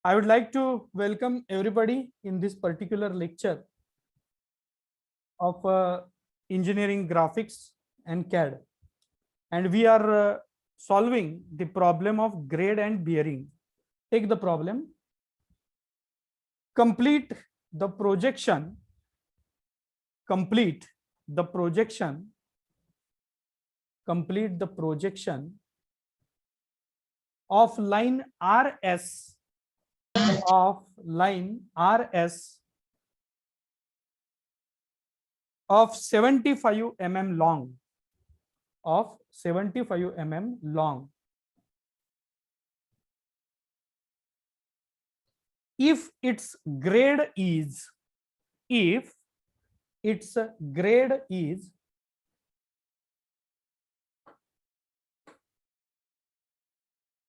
I would like to welcome everybody in this particular lecture of engineering graphics and CAD. And we are solving the problem of grade and bearing. Take the problem. Complete the projection. Complete the projection. Complete the projection of line RS of 75 mm long if its grade is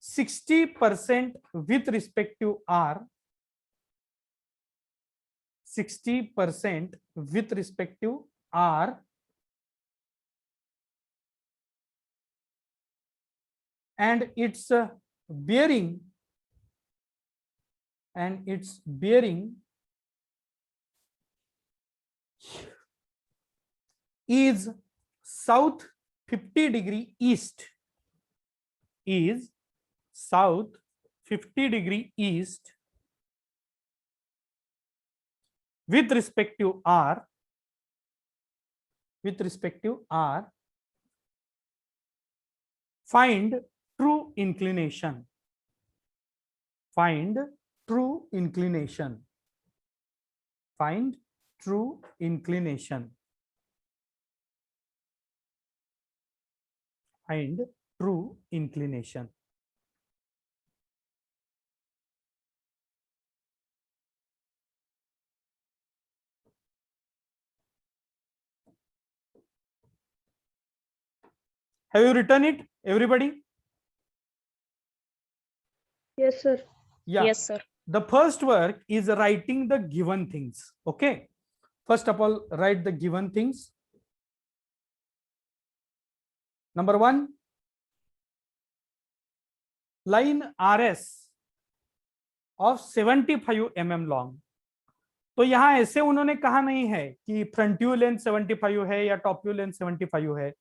60% with respect to R, 60% with respect to R, and its bearing is south 50° east, is south 50° east with respect to R, find true inclination. Find true inclination. Find true inclination. Find true inclination. Have you written it, everybody? Yes, sir. Yeah. Yes, sir. The first work is writing the given things. Okay. First of all, write the given things. Number 1, line RS of 75 mm long. तो यहां ऐसे उन्होंने कहा नहीं है कि front view length 75 है या टॉप व्यू लेंथ 75 है.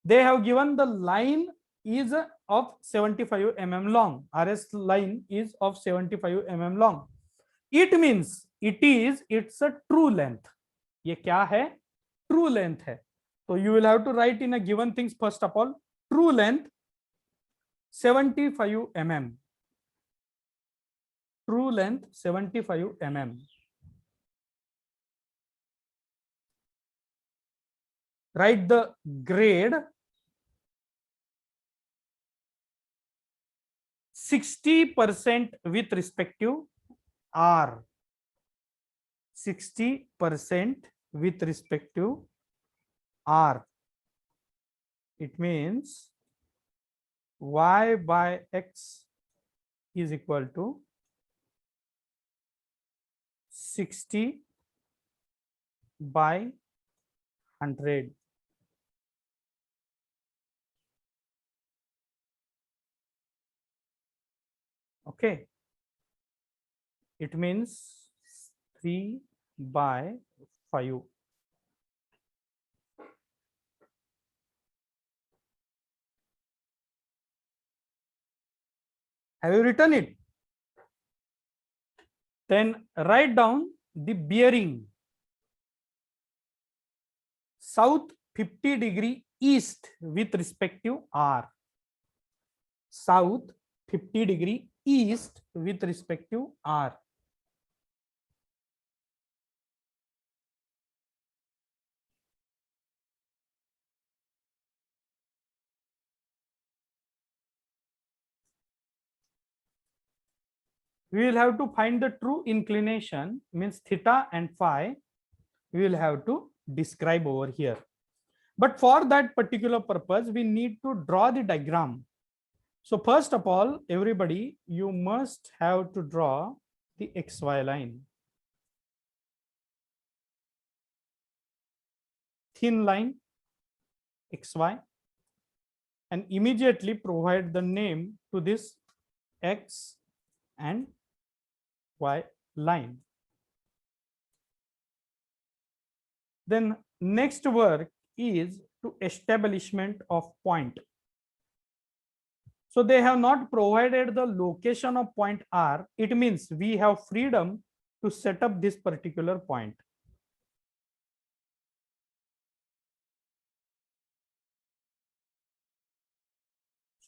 They have given the line is of 75 mm long. RS line is of 75 mm long. It means it's a true length. ये क्या है? True length है. So you will have to write in a given things first of all. True length 75 mm. True length 75 mm. Write the grade 60% with respect to R. 60% with respect to R. It means y by x is equal to 60 by 100. Okay. It means 3 by 5. Have you written it? Then write down the bearing. South 50° east with respect to R. South 50° east with respect to R. We will have to find the true inclination, means theta and phi. We will have to describe over here. But for that particular purpose, we need to draw the diagram. So first of all, everybody, you must have to draw the XY line. Thin line, XY, and immediately provide the name to this X and Y line. Then next work is to establishment of point. So they have not provided the location of point R. It means we have freedom to set up this particular point.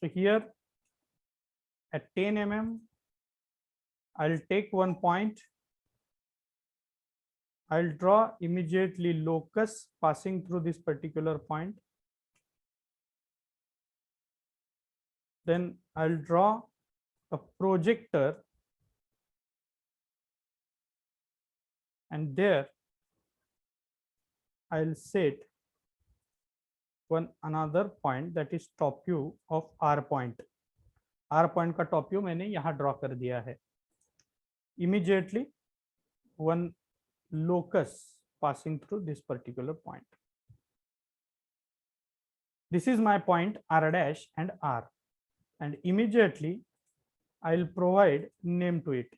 So here at 10 mm, I'll take one point. I'll draw immediately locus passing through this particular point. Then I'll draw a projector, and there I'll set one another point, that is top view of R point. R point का top view मैंने यहाँ draw कर दिया है. Immediately one locus passing through this particular point. This is my point R dash and R, and immediately I'll provide name to it,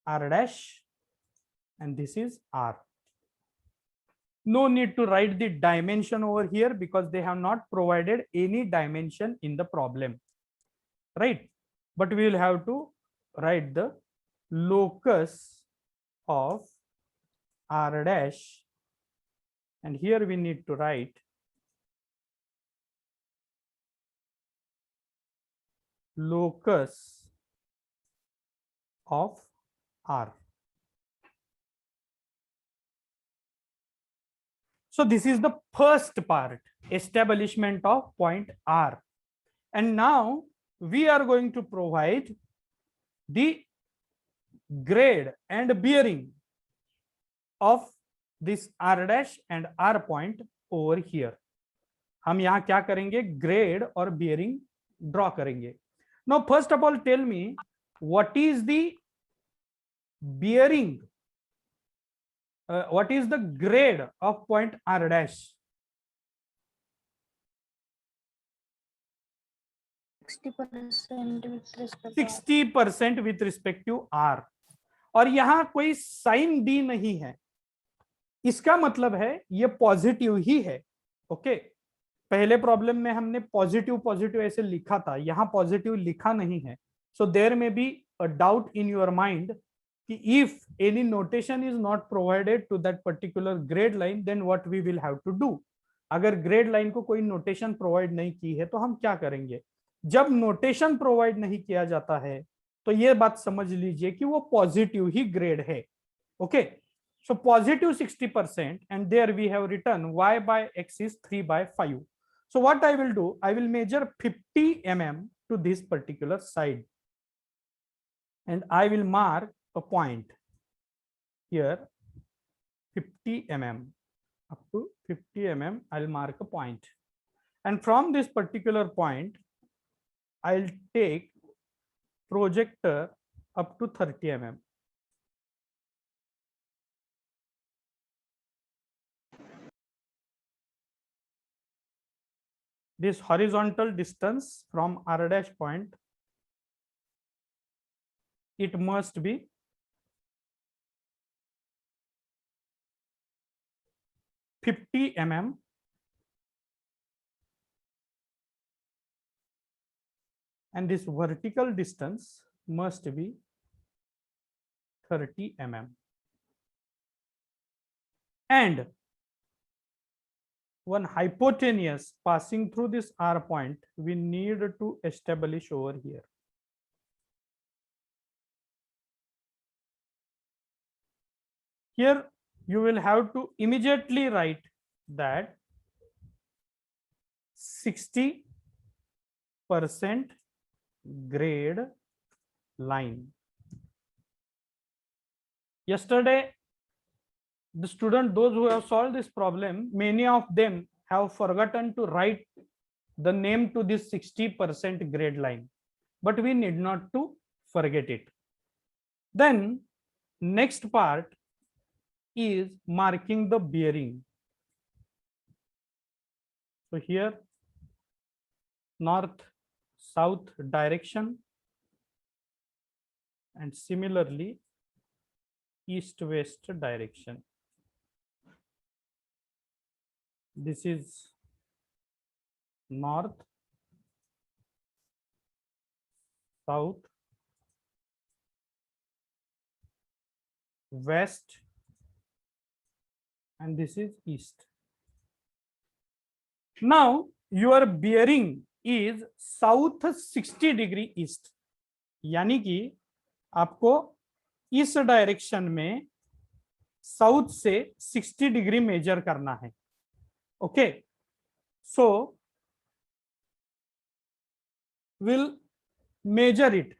R dash, and this is R. No need to write the dimension over here because they have not provided any dimension in the problem, right? But we will have to write the locus of R dash, and here we need to write locus of R. So this is the first part, establishment of point R. And now we are going to provide the grade and bearing of this R dash and R point over here. हम यहाँ क्या करेंगे, grade और bearing draw करेंगे. Now first of all tell me what is the bearing, what is the grade of point R dash? 60% with respect to R. और यहाँ कोई sign D नहीं है, इसका मतलब है ये पॉजिटिव ही है. ओके, पहले प्रॉब्लम में हमने पॉजिटिव पॉजिटिव ऐसे लिखा था, यहाँ पॉजिटिव लिखा नहीं है. So there may be a doubt in your mind कि if any notation is not provided to that particular grade line, then what we will have to do. अगर ग्रेड लाइन को कोई नोटेशन प्रोवाइड नहीं की है तो हम क्या करेंगे. जब नोटेशन प्रोवाइड नहीं किया जाता है तो ये बात समझ लीजिए कि वो पॉजिटिव ही ग्रेड है. Okay, so positive 60%, and there we have written y by x is 3/5. So what I will do, I will measure 50 mm to this particular side, and I will mark a point here 50 mm. Up to 50 mm I'll mark a point, and from this particular point I'll take projector up to 30 mm. This horizontal distance from R dash point, it must be 50 mm, and this vertical distance must be 30 mm. And one hypotenuse passing through this R point we need to establish over here. Here you will have to immediately write that 60% grade line. Yesterday, the student, those who have solved this problem, many of them have forgotten to write the name to this 60% grade line, but we need not to forget it. Then next part is marking the bearing. So here north south direction, and similarly east west direction. This is north, south, west, and this is east. Now your bearing is south 60 degree east, यानी कि आपको इस direction में south से 60 degree major करना है. Okay, so we'll measure it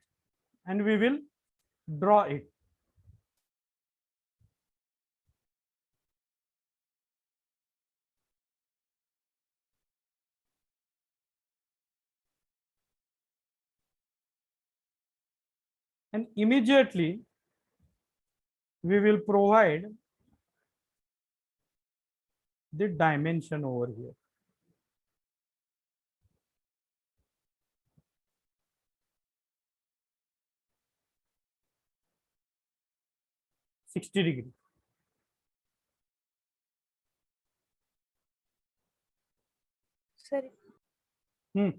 and we will draw it. And immediately we will provide the dimension over here. $60 degree. Sir Hmm.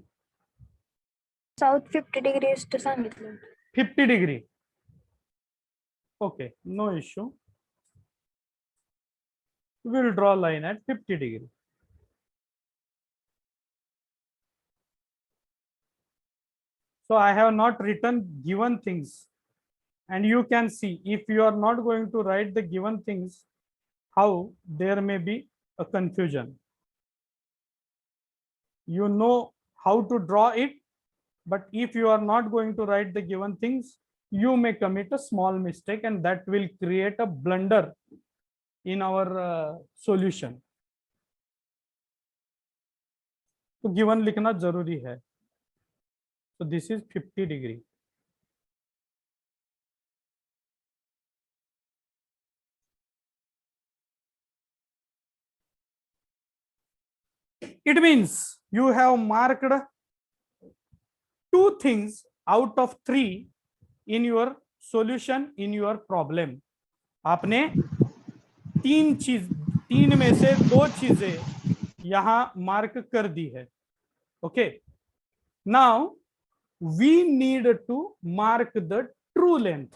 South 50 degree east सांगितलं. 50 degree. Okay, no issue. We will draw line at 50 degree. So I have not written given things, and you can see if you are not going to write the given things, how there may be a confusion. You know how to draw it, but if you are not going to write the given things, you may commit a small mistake and that will create a blunder in our solution. तो given लिखना जरूरी है. So this is 50 degree. It means you have marked 2 things out of 3 in your solution in your problem. आपने 3 में से 2 चीजें यहां mark कर दी है. Okay, now we need to mark the true length.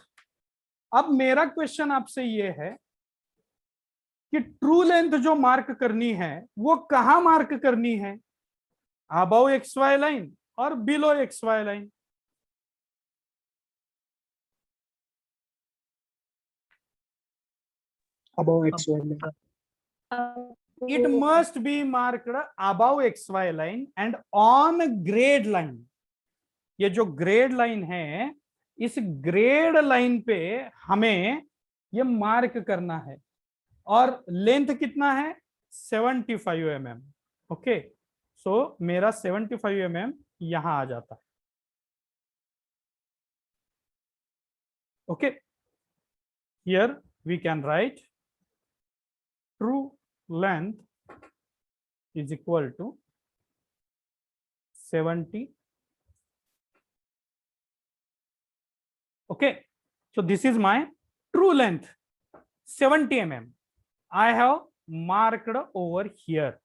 अब मेरा क्वेश्चन आपसे ये है कि ट्रू लेंथ जो मार्क करनी है वो कहां मार्क करनी है, अबव XY लाइन और below XY line. above XY line. It must be marked above XY line and on grade line. ये जो ग्रेड लाइन है, इस ग्रेड लाइन पे हमें ये मार्क करना है. और लेंथ कितना है, 75 mm. ओके, सो मेरा 75 mm यहां आ जाता है. Okay, here we can write true length is equal to 70. Okay, so this is my true length 70 mm. I have marked over here.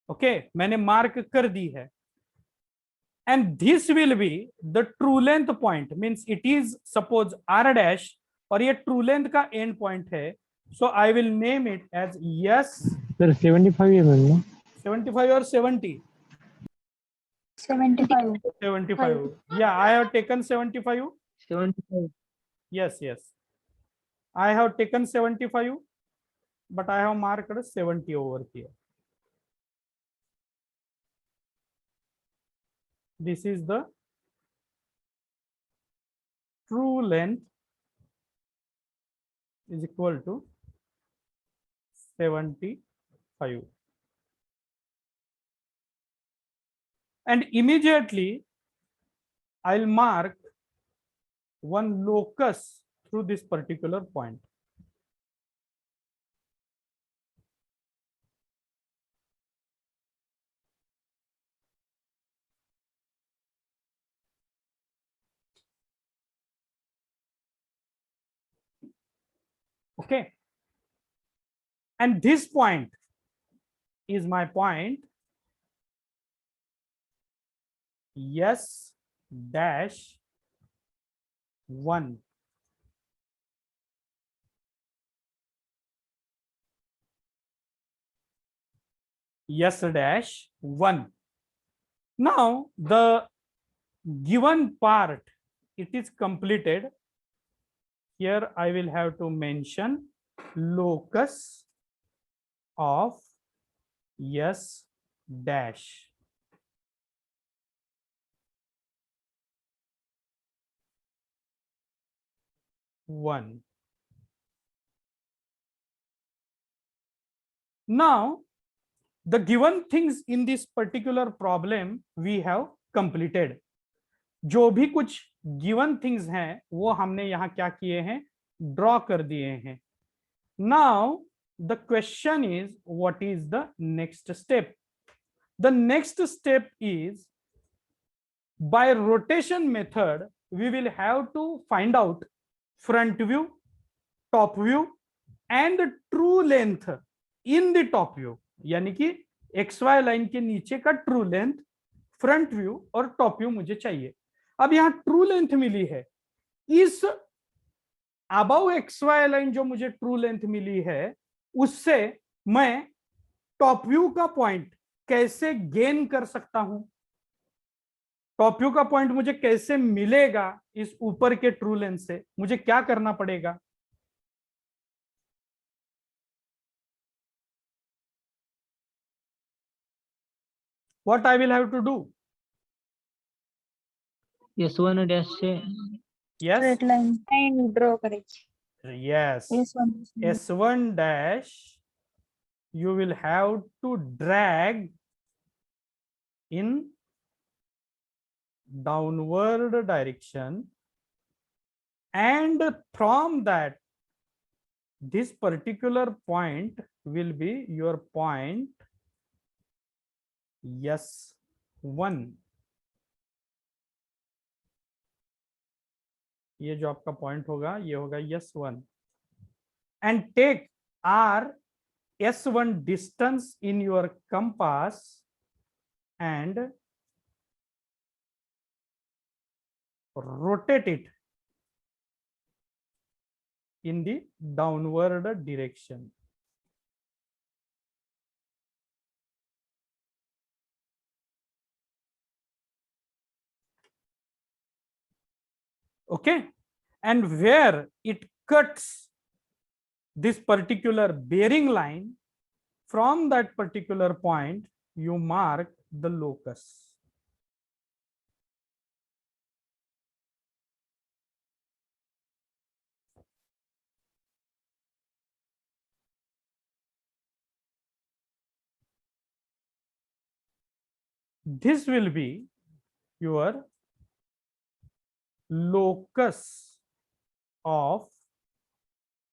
Okay, मैंने मार्क कर दी है. And this will be the true length point, means it is suppose r dash और ये true length का end point है. So I will name it as yes. Sir, 75 mm, no? 75 or 70? 75. 75. Yeah, I have taken 75. 75. Yes, yes. I have taken 75, but I have marked 70 over here. This is the true length is equal to 75. And immediately I'll mark one locus through this particular point. Okay, and this point is my point S dash 1. S dash 1. Now the given part, it is completed. Here I will have to mention locus of S dash. One. Now the given things in this particular problem we have completed. जो भी कुछ given things हैं वो हमने यहां क्या किए हैं, ड्रॉ कर दिए हैं. Now the question is what is the next step. The next step is by rotation method we will have to find out front view, top view and true length in the top view. यानी कि XY line के नीचे का true length, front view और top view मुझे चाहिए. अब यहां ट्रू लेंथ मिली है. इस अबव XY लाइन जो मुझे ट्रू लेंथ मिली है उससे मैं टॉप व्यू का पॉइंट कैसे गेन कर सकता हूं, टॉप व्यू का पॉइंट मुझे कैसे मिलेगा इस ऊपर के ट्रू लेंथ से, मुझे क्या करना पड़ेगा. What I will have to do? S1 dash से Yes. स्ट्रेट लाइन ड्रॉ करायची. Yes. S1 dash you will have to drag in downward direction, and from that this particular point will be your point S1. ये जो आपका point होगा ये होगा S1, and take R S1 distance in your compass and rotate it in the downward direction. Okay, and where it cuts this particular bearing line, from that particular point you mark the locus. This will be your locus of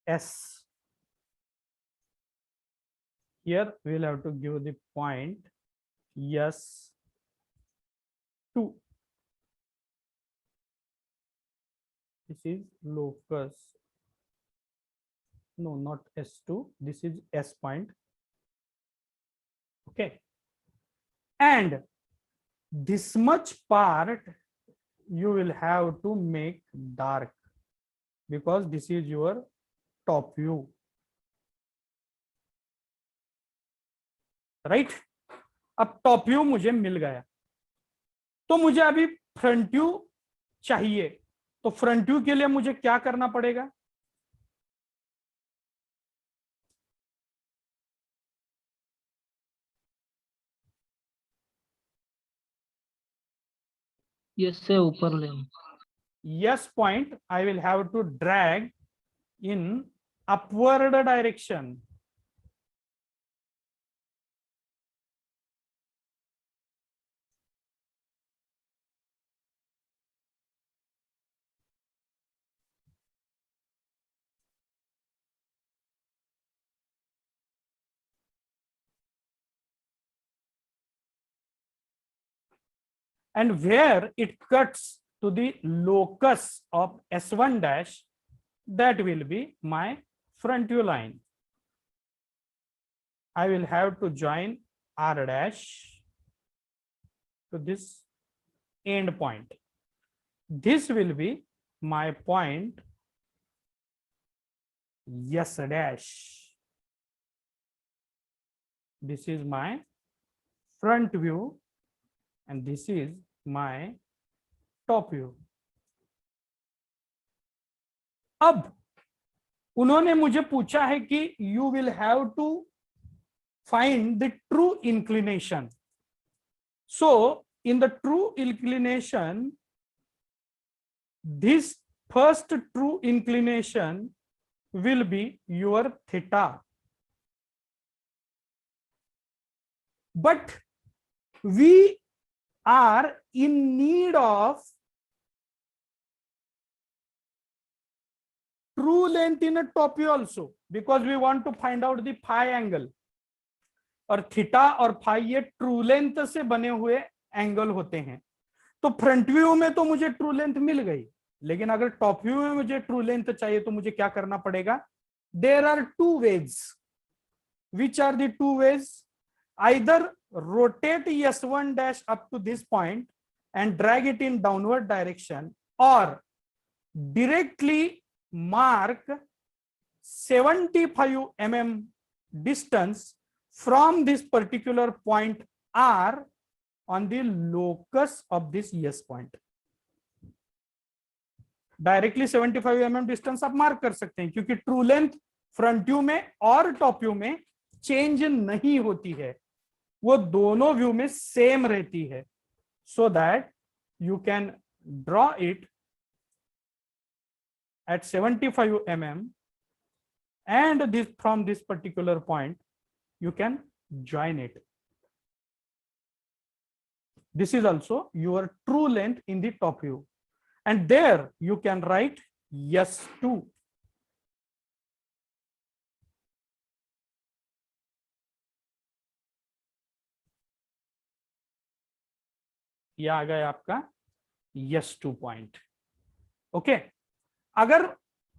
S. Here we will have to give the point S2. This is locus. No, not S2. This is S point. Okay. And this much part you will have to make dark because this is your top view. Right. अब top view मुझे मिल गया तो मुझे अभी front view चाहिए. तो front view के लिए मुझे क्या करना पड़ेगा, S से ऊपर ले. S point I will have to drag in upward direction. And where it cuts to the locus of S1 dash, that will be my front view line, I will have to join R dash to this end point. This will be my point S dash. This is my front view and this is my top view. अब उन्होंने मुझे पूछा है कि you will have to find the true inclination. So in the true inclination, this first true inclination will be your theta. But we are in need of true length in a top view also, because we want to find out the phi angle. और theta और phi ये true length से बने हुए angle होते हैं. तो front view में तो मुझे ट्रू लेंथ मिल गई, लेकिन अगर टॉप व्यू में मुझे ट्रू लेंथ चाहिए तो मुझे क्या करना पड़ेगा? There are two ways. Which are the two ways? Either rotate S1 dash up to this point and drag it in downward direction, or directly mark 75 mm distance from this particular point R on the locus of this S point. Directly 75 mm distance आप mark कर सकते हैं, क्योंकि true length front view में और top view में change नहीं होती है, वो दोनों व्यू में सेम रहती है. So that you can draw it at 75 mm and this from this particular point you can join it. This is also your true length in the top view, and there you can write S2. ये आ गया आपका S2 point. Okay, अगर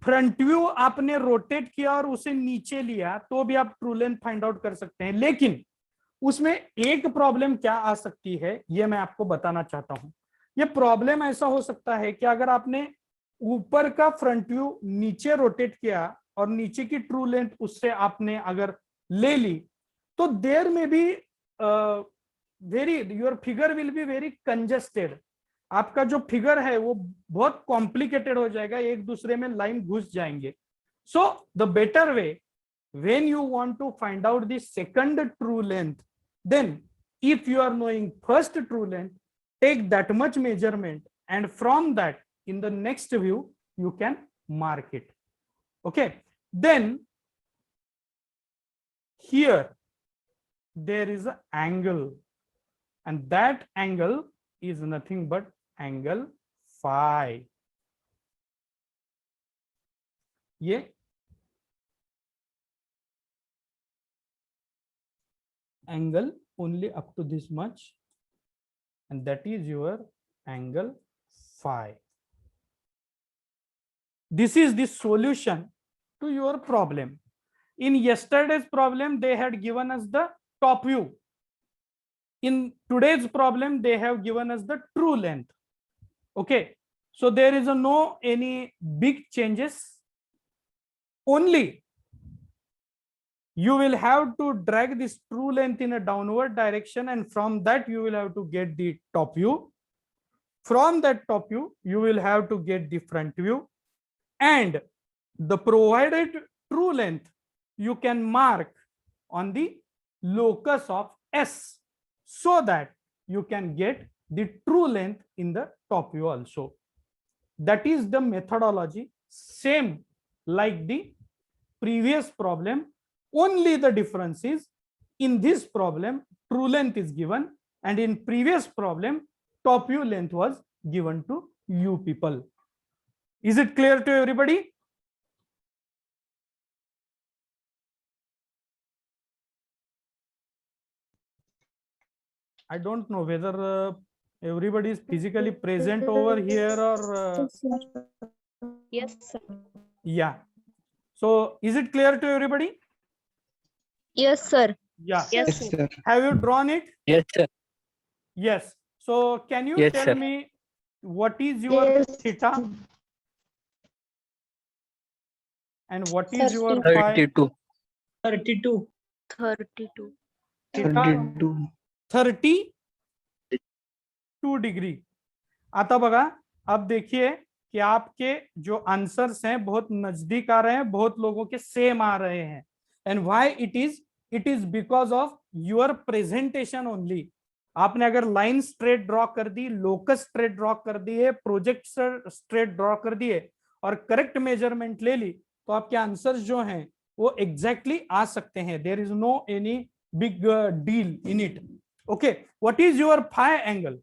front view आपने rotate किया और उसे नीचे लिया तो भी आप ट्रू लेंथ फाइंड आउट कर सकते हैं, लेकिन उसमें एक प्रॉब्लम क्या आ सकती है ये मैं आपको बताना चाहता हूं. ये प्रॉब्लम ऐसा हो सकता है कि अगर आपने ऊपर का फ्रंट व्यू नीचे रोटेट किया और नीचे की ट्रू लेंथ उससे आपने अगर ले ली, तो देयर में भी very your figure will be very congested. आपका जो फिगर है वो बहुत कॉम्प्लिकेटेड हो जाएगा, एक दूसरे में लाइन घुस जाएंगे. So the better way, when you want to find out the second true length, then if you are knowing first true length, take that much measurement and from that in the next view you can mark it. Okay, then here there is an angle, and that angle is nothing but angle phi. ये angle only up to this much, and that is your angle phi. This is the solution to your problem. In yesterday's problem they had given us the top view. In today's problem they have given us the true length. Okay, so there is no any big changes. Only you will have to drag this true length in a downward direction, and from that you will have to get the top view. From that top view you will have to get the front view, and the provided true length you can mark on the locus of S, so that you can get the true length in the top view also. That is the methodology, same like the previous problem. Only the difference is, in this problem true length is given, and in previous problem top view length was given to you people. Is it clear to everybody? I don't know whether everybody is physically present over here or Yes, sir. yeah. So is it clear to everybody? Yes, sir. Yeah. Yes, Yes, sir. sir. Have you drawn it? Yes, sir. Yes. So can you Yes, tell sir. me what is your Yes. theta and what is your 30. phi? 32. 32. 32. Theta 32. 32 degree. आता बघा, अब देखिए कि आपके जो answers हैं बहुत नजदीक आ रहे हैं, बहुत लोगों के सेम आ रहे हैं। And why it is because of your presentation only. आपने अगर लाइन स्ट्रेट ड्रॉ कर दी, लोकस स्ट्रेट ड्रॉ कर दिए, प्रोजेक्ट स्ट्रेट ड्रॉ कर दिए और करेक्ट मेजरमेंट ले ली, तो आपके आंसर्स जो हैं वो एग्जैक्टली आ सकते हैं। There is no any big deal in it. Okay, what is your phi angle?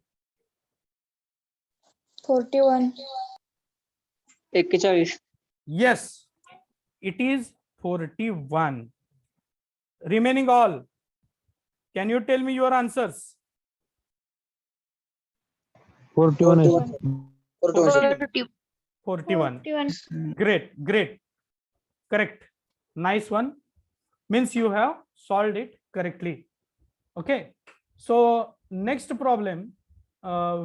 41. 41. Yes, it is 41. Remaining all, can you tell me your answers? 41. 40. 41. 41. Great. Correct. Nice one. Means you have solved it correctly. Okay. So next problem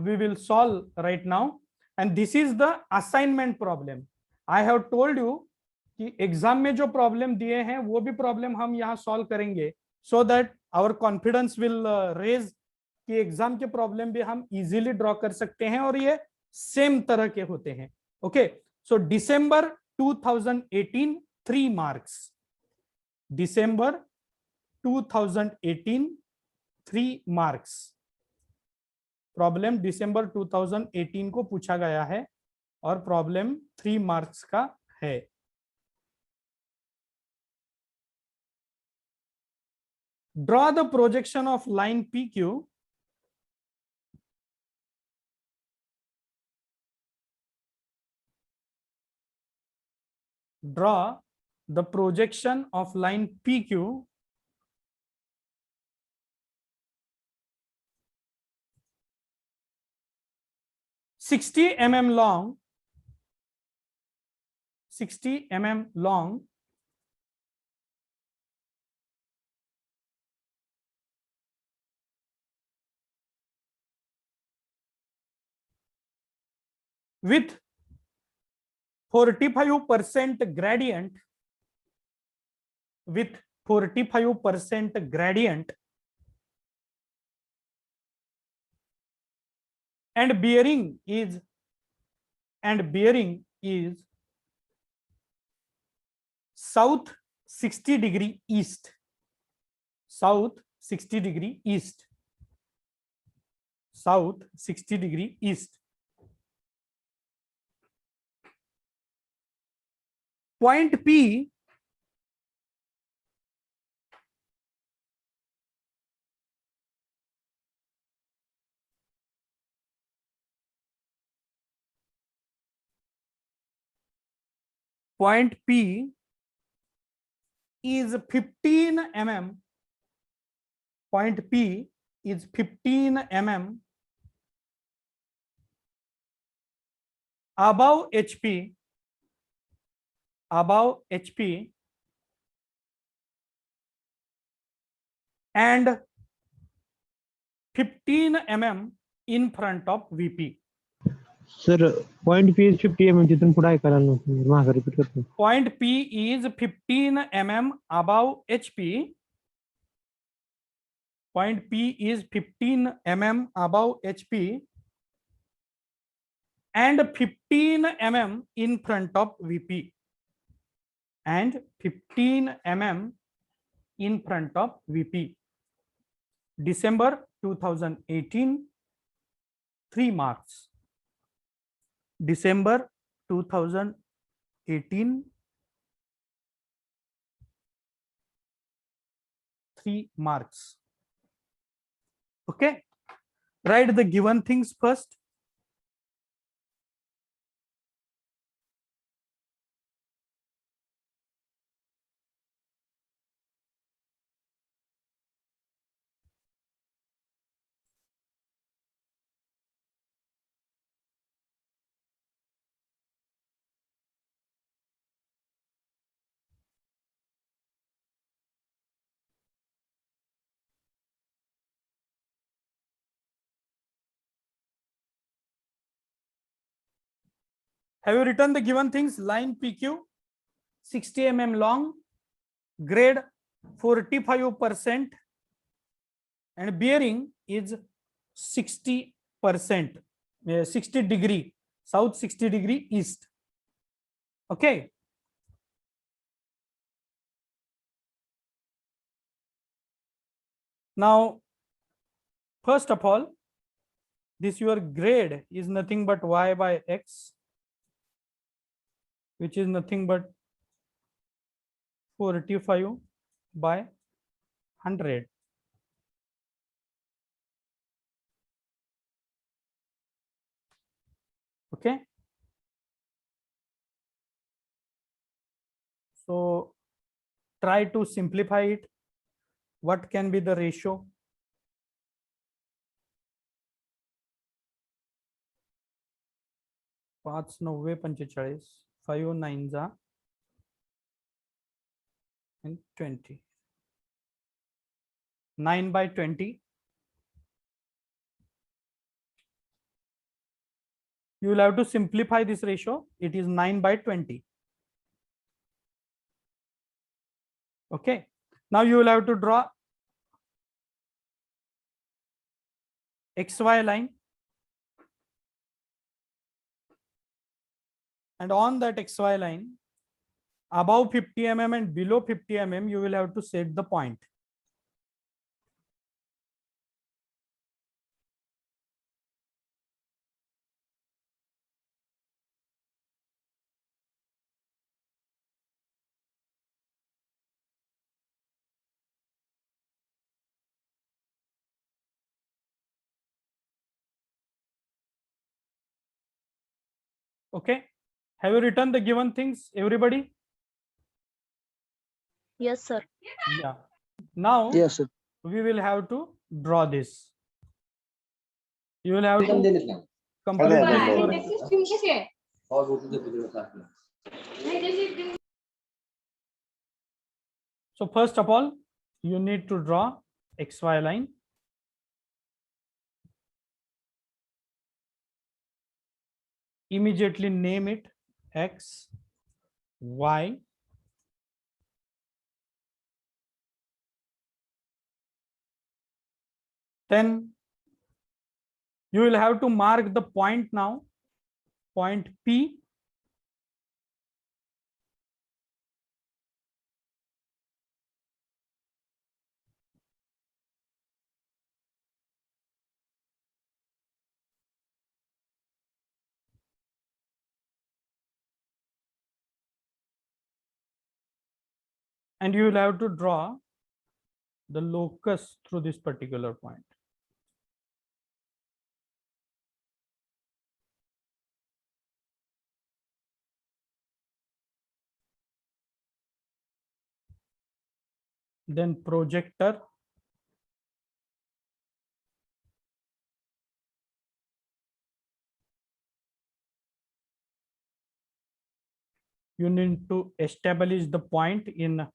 we will solve right now. And this is the assignment problem. I have told you कि exam में जो problem दिए हैं वो भी problem हम यहाँ solve करेंगे, so that our confidence will raise कि एग्जाम के प्रॉब्लम भी हम इजीली ड्रॉ कर सकते हैं और ये सेम तरह के होते हैं। ओके, सो दिसंबर 2018 3 मार्क्स। दिसंबर 2018 3 मार्क्स। प्रॉब्लम दिसंबर 2018 को पूछा गया है और प्रॉब्लम 3 मार्क्स का है। Draw the projection of line PQ draw the projection of line PQ (60 mm long, 60 mm long, with 45% gradient, with 45% gradient, and bearing is south 60 degree east, south 60 degree east, south 60 degree east. Point P is 15 mm. Point P is 15 mm above HP, and 15 mm in front of VP. Sir point P 50 mm जिथून पुढे ऐकायला नव्हतं, मागे repeat करतो. Point P is 15 mm above HP. Point P is 15 mm above HP and 15 mm in front of VP, and 15 mm in front of VP. December 2018 3 marks. December 2018 3 marks. Okay, write the given things first. Have you written the given things? Line PQ 60 mm long, grade 45%, and bearing is 60%, 60 degree south, 60 degree east. Okay. Now, first of all, this your grade is nothing but y by x, which is nothing but 45 by 100. Okay. So try to simplify it. What can be the ratio? पाँच नव्वे 45 5 9 जा and 20 9 by 20. You will have to simplify this ratio. It is 9 by 20. Okay. Now you will have to draw XY line. And on that XY line, above 50 mm and below 50 mm, you will have to set the point. Okay. Have you written the given things, everybody? Yes, sir. Yeah. Now Yes, sir. we will have to draw this. You will have to complete this. So first of all, you need to draw XY line. Immediately name it X, Y. Then you will have to mark the point now, point P. And you will have to draw the locus through this particular point. Then projector. You need to establish the point in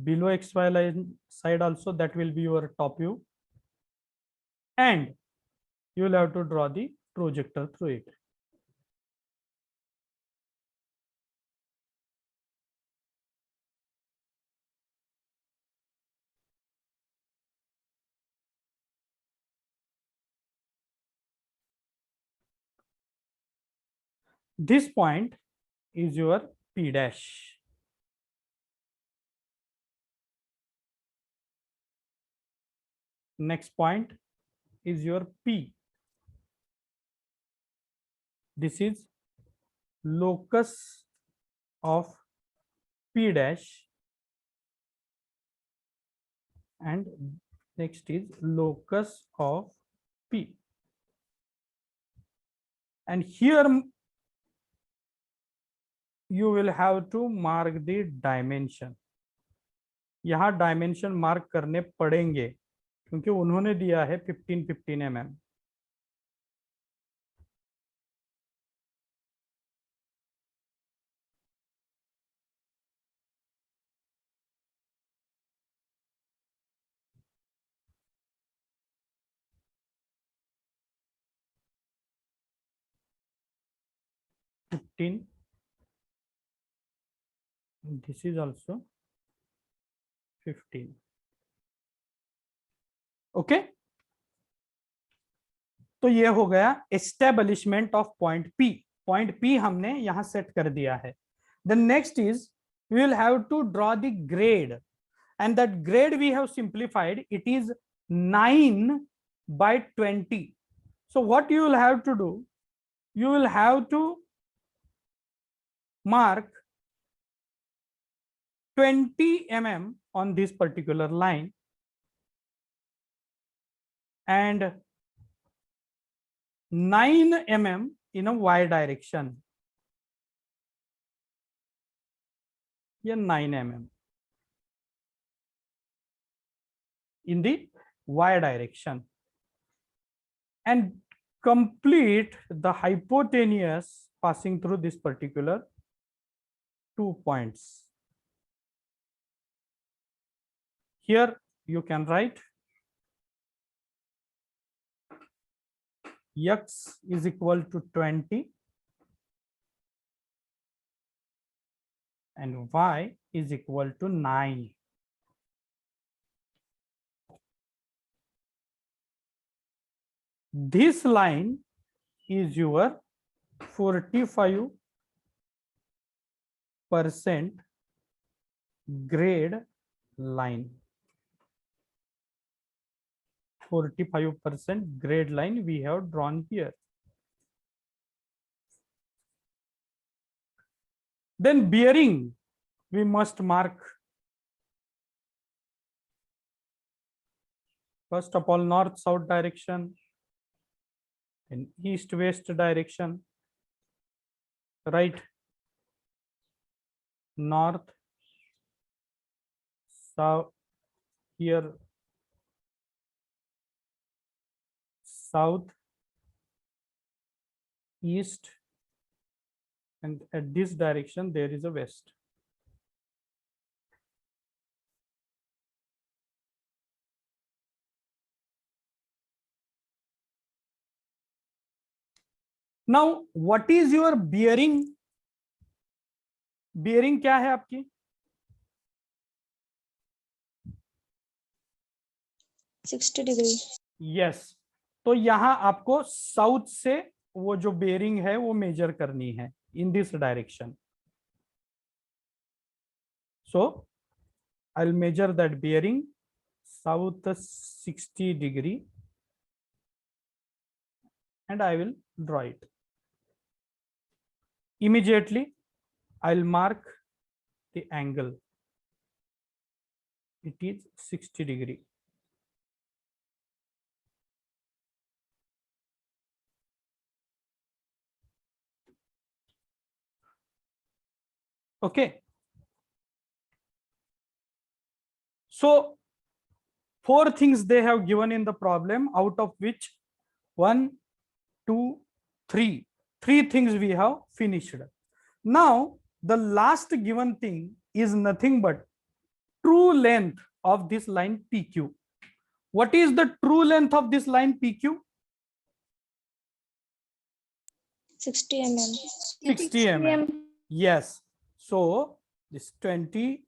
below XY line side also. That will be your top view. And you will have to draw the projector through it. This point is your P dash. Next point is your P. This is locus of P dash, and next is locus of P. And here you will have to mark the dimension. यहाँ dimension mark करने पड़ेंगे क्योंकि उन्होंने दिया है 15 mm. 15. This is also 15. Okay तो ये हो गया establishment of point P. Point P हमने यहां सेट कर दिया है. The next is we will have to draw the grade, and that grade we have simplified. It is 9 by 20. So what you will have to do, you will have to mark 20 mm on this particular line and 9 mm in a y direction. Yeah, 9 mm in the y direction, and complete the hypotenuse passing through this particular 2 points. Here you can write x is equal to 20 and y is equal to 9. This line is your 45% grade line. 45% grade line we have drawn here. Then bearing we must mark. First of all, north south direction and east west direction. Right, north south, here south, east, and at this direction there is a west. Now what is your bearing? bearing क्या है आपकी? 60 degree. Yes, तो यहां आपको south से वो जो bearing है वो मेजर करनी है in this direction. So I'll measure that bearing south 60 degree and I will draw it. Immediately I'll mark the angle. It is 60 degree. Okay. So 4 things they have given in the problem, out of which 1, 2, 3. 3 things we have finished. Now the last given thing is nothing but true length of this line PQ. What is the true length of this line PQ? 60 mm. 60 mm. Yes. So this 20,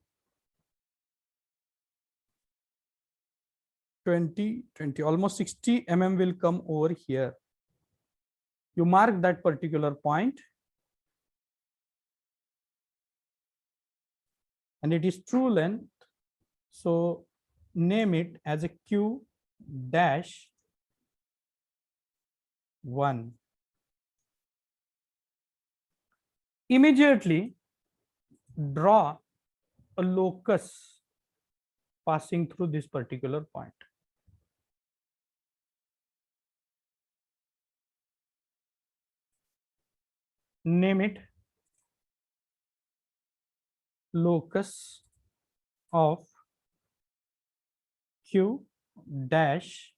almost 60 mm will come over here. You mark that particular point and it is true length. So name it as a Q dash 1. Immediately draw a locus passing through this particular point. Name it locus of Q dash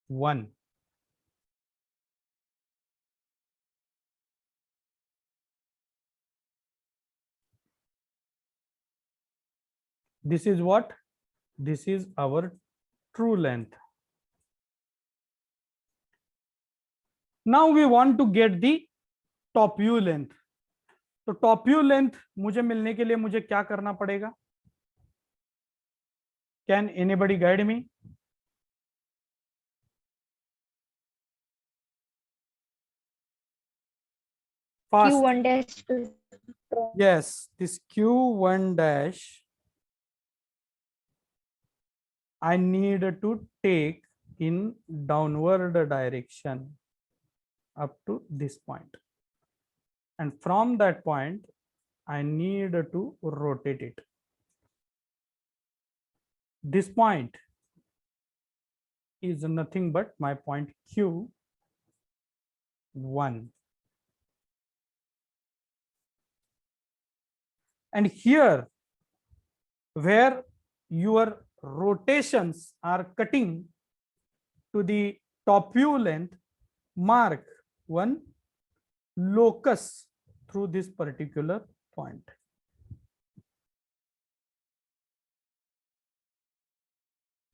1. This is what? This is our true length. Now we want to get the top view length. तो top view length मुझे मिलने के लिए मुझे क्या करना पड़ेगा? Can anybody guide me? Fast. Q1 dash to Yes, this Q1 dash I need to take in downward direction up to this point, and from that point I need to rotate it. This point is nothing but my point Q1, and here where your rotations are cutting to the top view length, mark one locus through this particular point.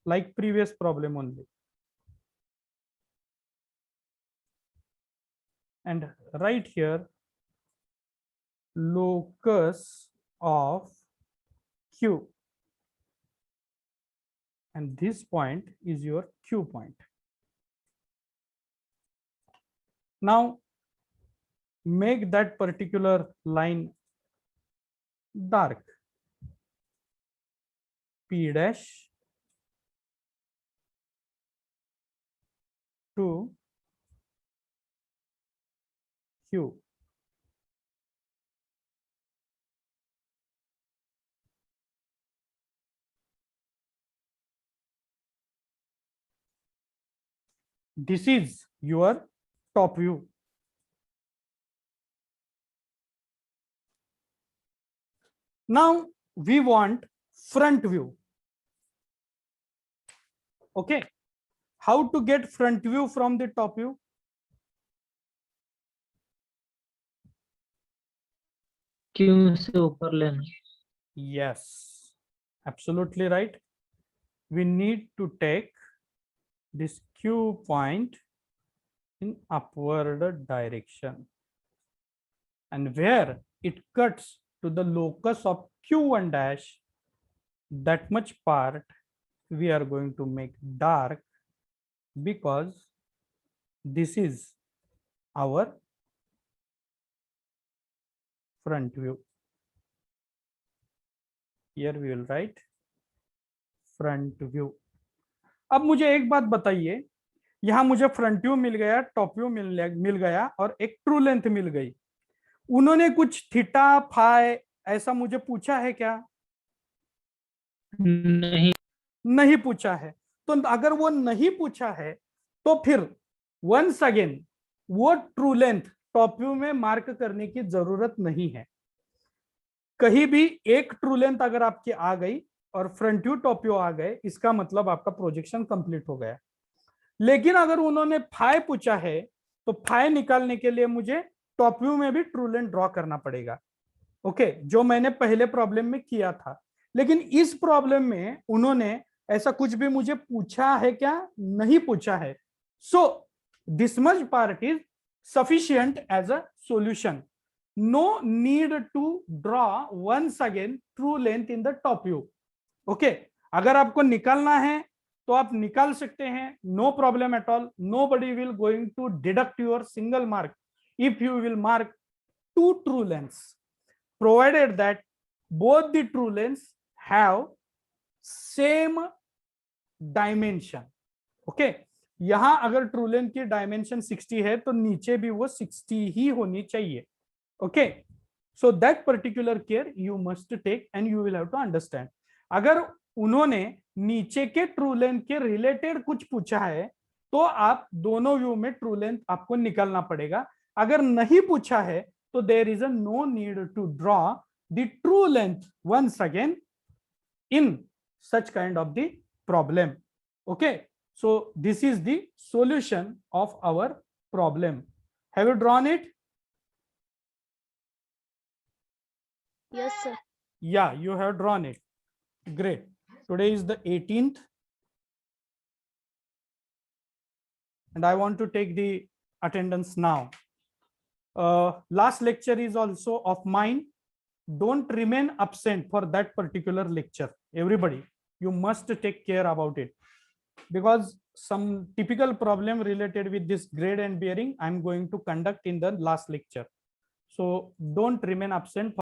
Like previous problem only. And right here, locus of Q. And this point is your Q point. Now, make that particular line dark. P dash to Q. This is your top view. Now we want front view. Okay. How to get front view from the top view? Q से ऊपर लेना. Yes, absolutely right. We need to take this Q point in upward direction, and where it cuts to the locus of Q1 dash, that much part we are going to make dark, because this is our front view. Here we will write front view. अब मुझे एक बात बताइए, यहां मुझे front view मिल गया, top view मिल गया और एक ट्रू लेंथ मिल गई। उन्होंने कुछ थीटा फाई ऐसा मुझे पूछा है क्या? नहीं पूछा है। तो अगर वो नहीं पूछा है तो फिर वंस अगेन वो ट्रू लेंथ टॉप व्यू में मार्क करने की जरूरत नहीं है। कहीं भी एक ट्रू लेंथ अगर आपकी आ गई और फ्रंट व्यू टॉप व्यू आ गए, इसका मतलब आपका प्रोजेक्शन कंप्लीट हो गया। लेकिन अगर उन्होंने फाई पूछा है तो फाई निकालने के लिए मुझे टॉप व्यू में भी ट्रू लेंथ ड्रॉ करना पड़ेगा। ओके, जो मैंने पहले प्रॉब्लम में किया था। लेकिन इस प्रॉब्लम में उन्होंने ऐसा कुछ भी मुझे पूछा है क्या? नहीं पूछा है। So this much part is sufficient as a solution. No need to draw once again true length in the top view. Okay, अगर आपको निकालना है तो आप निकाल सकते हैं, no problem at all. Nobody will going to deduct your single mark if you will mark two true lengths, provided that both the true lengths have same dimension. Okay, यहां अगर ट्रू लेंथ की dimension 60 है तो नीचे भी वो 60 ही होनी चाहिए। Okay, so that particular care you must take and you will have to understand. अगर उन्होंने नीचे के ट्रू लेंथ के रिलेटेड कुछ पूछा है तो आप दोनों व्यू में ट्रू लेंथ आपको निकालना पड़ेगा। अगर नहीं पूछा है तो there is a no need to draw the true length once again in such kind of the problem. Okay, so this is the solution of our problem. Have you drawn it? Yes, sir. Yeah, you have drawn it. Great. Today is the 18th and I want to take the attendance now. Last lecture is also of mine. Don't remain absent for that particular lecture. Everybody, you must take care about it, because some typical problem related with this grade and bearing I'm going to conduct in the last lecture. So don't remain absent.